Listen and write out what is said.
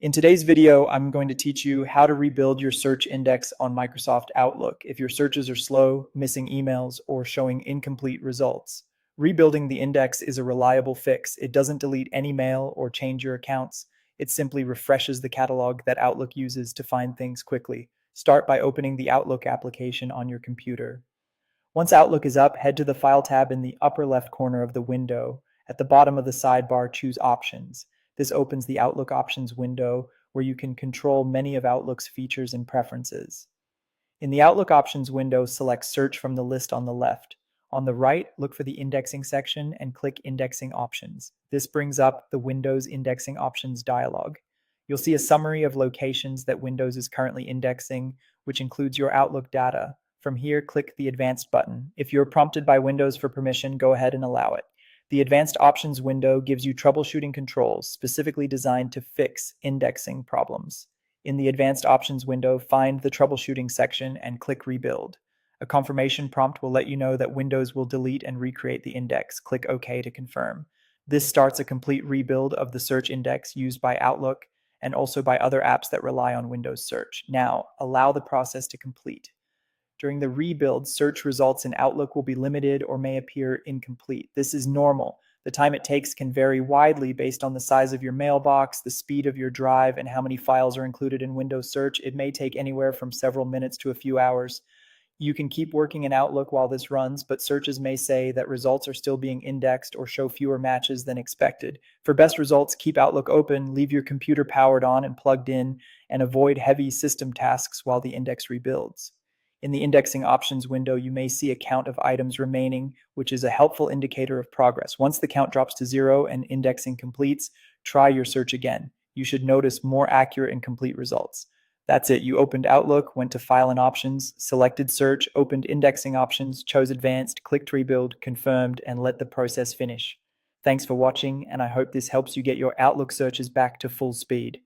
In today's video, I'm going to teach you how to rebuild your search index on Microsoft Outlook if your searches are slow, missing emails, or showing incomplete results. Rebuilding the index is a reliable fix. It doesn't delete any mail or change your accounts. It simply refreshes the catalog that Outlook uses to find things quickly. Start by opening the Outlook application on your computer. Once Outlook is up, head to the File tab in the upper left corner of the window. At the bottom of the sidebar, choose Options. This opens the Outlook Options window where you can control many of Outlook's features and preferences. In the Outlook Options window, select Search from the list on the left. On the right, look for the Indexing section and click Indexing Options. This brings up the Windows Indexing Options dialog. You'll see a summary of locations that Windows is currently indexing, which includes your Outlook data. From here, click the Advanced button. If you're prompted by Windows for permission, go ahead and allow it. The Advanced Options window gives you troubleshooting controls specifically designed to fix indexing problems. In the Advanced Options window, find the Troubleshooting section and click Rebuild. A confirmation prompt will let you know that Windows will delete and recreate the index. Click OK to confirm. This starts a complete rebuild of the search index used by Outlook and also by other apps that rely on Windows search. Now, allow the process to complete. During the rebuild, search results in Outlook will be limited or may appear incomplete. This is normal. The time it takes can vary widely based on the size of your mailbox, the speed of your drive, and how many files are included in Windows Search. It may take anywhere from several minutes to a few hours. You can keep working in Outlook while this runs, but searches may say that results are still being indexed or show fewer matches than expected. For best results, keep Outlook open, leave your computer powered on and plugged in, and avoid heavy system tasks while the index rebuilds. In the Indexing Options window, you may see a count of items remaining, which is a helpful indicator of progress. Once the count drops to 0 and indexing completes, try your search again. You should notice more accurate and complete results. That's it. You opened Outlook, went to File and Options, selected Search, opened Indexing Options, chose Advanced, clicked Rebuild, confirmed, and let the process finish. Thanks for watching, and I hope this helps you get your Outlook searches back to full speed.